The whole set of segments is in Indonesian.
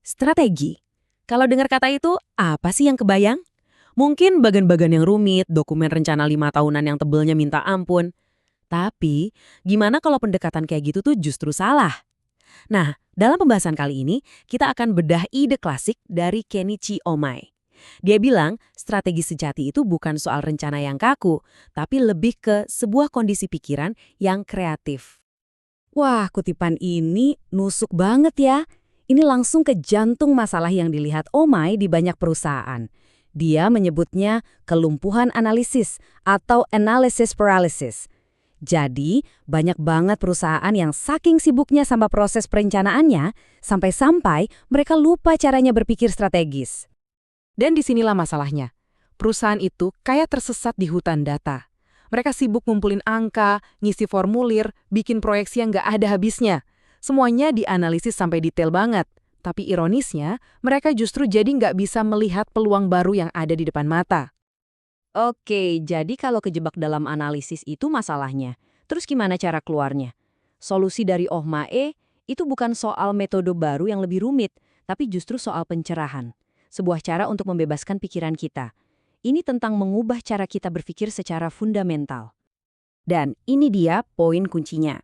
Strategi. Kalau dengar kata itu, apa sih yang kebayang? Mungkin bagan-bagan yang rumit, dokumen rencana 5 tahunan yang tebelnya minta ampun. Tapi, gimana kalau pendekatan kayak gitu tuh justru salah? Nah, dalam pembahasan kali ini, kita akan bedah ide klasik dari Kenichi Omai. Dia bilang, strategi sejati itu bukan soal rencana yang kaku, tapi lebih ke sebuah kondisi pikiran yang kreatif. Wah, kutipan ini nusuk banget ya. Ini langsung ke jantung masalah yang dilihat Omai di banyak perusahaan. Dia menyebutnya kelumpuhan analisis atau analysis paralysis. Jadi, banyak banget perusahaan yang saking sibuknya sama proses perencanaannya, sampai-sampai mereka lupa caranya berpikir strategis. Dan disinilah masalahnya. Perusahaan itu kayak tersesat di hutan data. Mereka sibuk ngumpulin angka, ngisi formulir, bikin proyeksi yang nggak ada habisnya. Semuanya dianalisis sampai detail banget. Tapi ironisnya, mereka justru jadi nggak bisa melihat peluang baru yang ada di depan mata. Oke, jadi kalau kejebak dalam analisis itu masalahnya. Terus gimana cara keluarnya? Solusi dari Ohmae itu bukan soal metode baru yang lebih rumit, tapi justru soal pencerahan. Sebuah cara untuk membebaskan pikiran kita. Ini tentang mengubah cara kita berpikir secara fundamental. Dan ini dia poin kuncinya.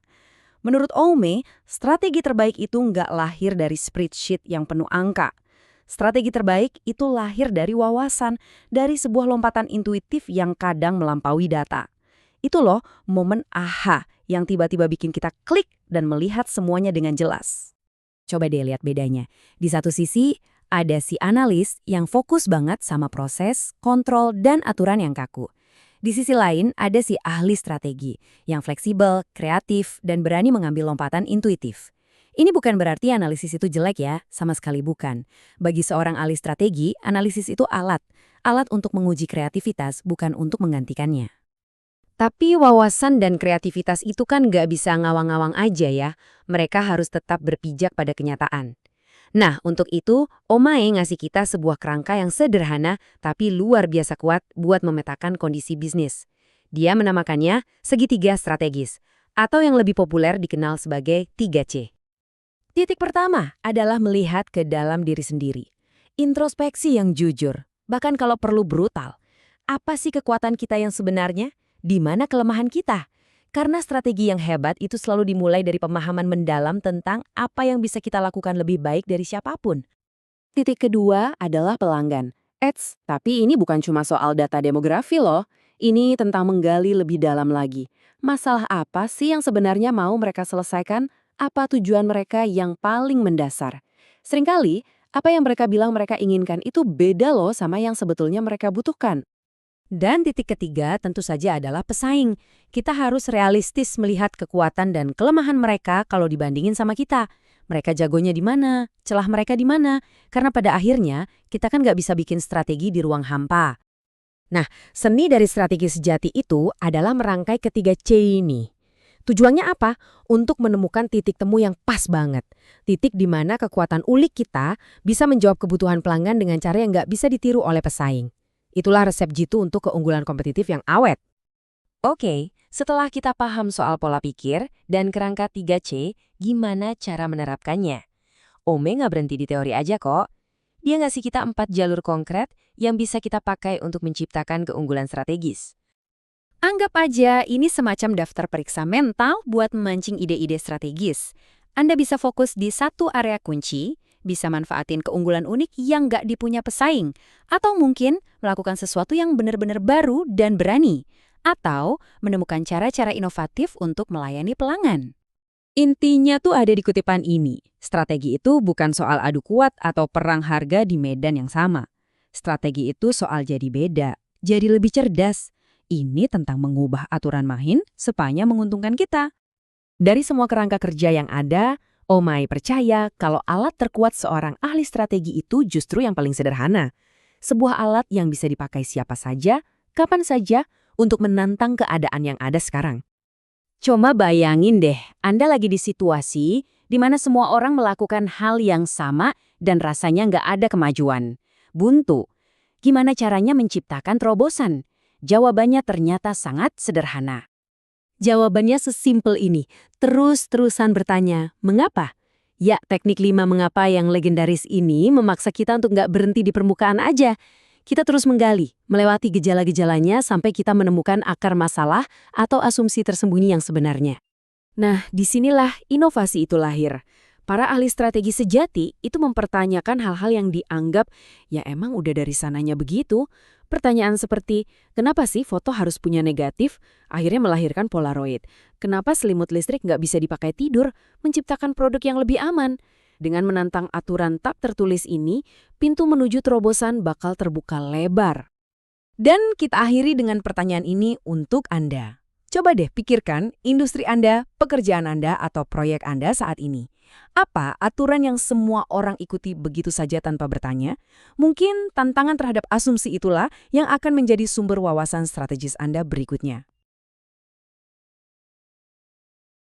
Menurut Omei, strategi terbaik itu nggak lahir dari spreadsheet yang penuh angka. Strategi terbaik itu lahir dari wawasan, dari sebuah lompatan intuitif yang kadang melampaui data. Itu loh momen aha yang tiba-tiba bikin kita klik dan melihat semuanya dengan jelas. Coba deh lihat bedanya. Di satu sisi, ada si analis yang fokus banget sama proses, kontrol, dan aturan yang kaku. Di sisi lain, ada si ahli strategi yang fleksibel, kreatif, dan berani mengambil lompatan intuitif. Ini bukan berarti analisis itu jelek ya, sama sekali bukan. Bagi seorang ahli strategi, analisis itu alat untuk menguji kreativitas, bukan untuk menggantikannya. Tapi wawasan dan kreativitas itu kan nggak bisa ngawang-ngawang aja ya, mereka harus tetap berpijak pada kenyataan. Nah, untuk itu, Omae ngasih kita sebuah kerangka yang sederhana tapi luar biasa kuat buat memetakan kondisi bisnis. Dia menamakannya segitiga strategis, atau yang lebih populer dikenal sebagai 3C. Titik pertama adalah melihat ke dalam diri sendiri. Introspeksi yang jujur, bahkan kalau perlu brutal. Apa sih kekuatan kita yang sebenarnya? Di mana kelemahan kita? Karena strategi yang hebat itu selalu dimulai dari pemahaman mendalam tentang apa yang bisa kita lakukan lebih baik dari siapapun. Titik kedua adalah pelanggan. Tapi ini bukan cuma soal data demografi loh. Ini tentang menggali lebih dalam lagi. Masalah apa sih yang sebenarnya mau mereka selesaikan? Apa tujuan mereka yang paling mendasar? Seringkali, apa yang mereka bilang mereka inginkan itu beda loh sama yang sebetulnya mereka butuhkan. Dan titik ketiga tentu saja adalah pesaing. Kita harus realistis melihat kekuatan dan kelemahan mereka kalau dibandingin sama kita. Mereka jagonya di mana, celah mereka di mana. Karena pada akhirnya, kita kan nggak bisa bikin strategi di ruang hampa. Nah, seni dari strategi sejati itu adalah merangkai ketiga C ini. Tujuannya apa? Untuk menemukan titik temu yang pas banget. Titik di mana kekuatan ulik kita bisa menjawab kebutuhan pelanggan dengan cara yang nggak bisa ditiru oleh pesaing. Itulah resep Jitu untuk keunggulan kompetitif yang awet. Oke, setelah kita paham soal pola pikir dan kerangka 3C, gimana cara menerapkannya? Ome nggak berhenti di teori aja kok. Dia ngasih kita 4 jalur konkret yang bisa kita pakai untuk menciptakan keunggulan strategis. Anggap aja ini semacam daftar periksa mental buat memancing ide-ide strategis. Anda bisa fokus di satu area kunci, bisa manfaatin keunggulan unik yang nggak dipunya pesaing, atau mungkin melakukan sesuatu yang benar-benar baru dan berani, atau menemukan cara-cara inovatif untuk melayani pelanggan. Intinya tuh ada di kutipan ini. Strategi itu bukan soal adu kuat atau perang harga di medan yang sama. Strategi itu soal jadi beda, jadi lebih cerdas. Ini tentang mengubah aturan main supaya menguntungkan kita. Dari semua kerangka kerja yang ada, Omai percaya kalau alat terkuat seorang ahli strategi itu justru yang paling sederhana. Sebuah alat yang bisa dipakai siapa saja, kapan saja, untuk menantang keadaan yang ada sekarang. Coba bayangin deh, Anda lagi di situasi di mana semua orang melakukan hal yang sama dan rasanya nggak ada kemajuan. Buntu. Gimana caranya menciptakan terobosan? Jawabannya ternyata sangat sederhana. Jawabannya sesimpel ini, terus-terusan bertanya, mengapa? Ya, teknik 5 mengapa yang legendaris ini memaksa kita untuk nggak berhenti di permukaan aja. Kita terus menggali, melewati gejala-gejalanya sampai kita menemukan akar masalah atau asumsi tersembunyi yang sebenarnya. Nah, disinilah inovasi itu lahir. Para ahli strategi sejati itu mempertanyakan hal-hal yang dianggap, ya emang udah dari sananya begitu. Pertanyaan seperti, kenapa sih foto harus punya negatif? Akhirnya melahirkan Polaroid. Kenapa selimut listrik nggak bisa dipakai tidur? Menciptakan produk yang lebih aman. Dengan menantang aturan tak tertulis ini, pintu menuju terobosan bakal terbuka lebar. Dan kita akhiri dengan pertanyaan ini untuk Anda. Coba deh pikirkan industri Anda, pekerjaan Anda, atau proyek Anda saat ini. Apa aturan yang semua orang ikuti begitu saja tanpa bertanya? Mungkin tantangan terhadap asumsi itulah yang akan menjadi sumber wawasan strategis Anda berikutnya.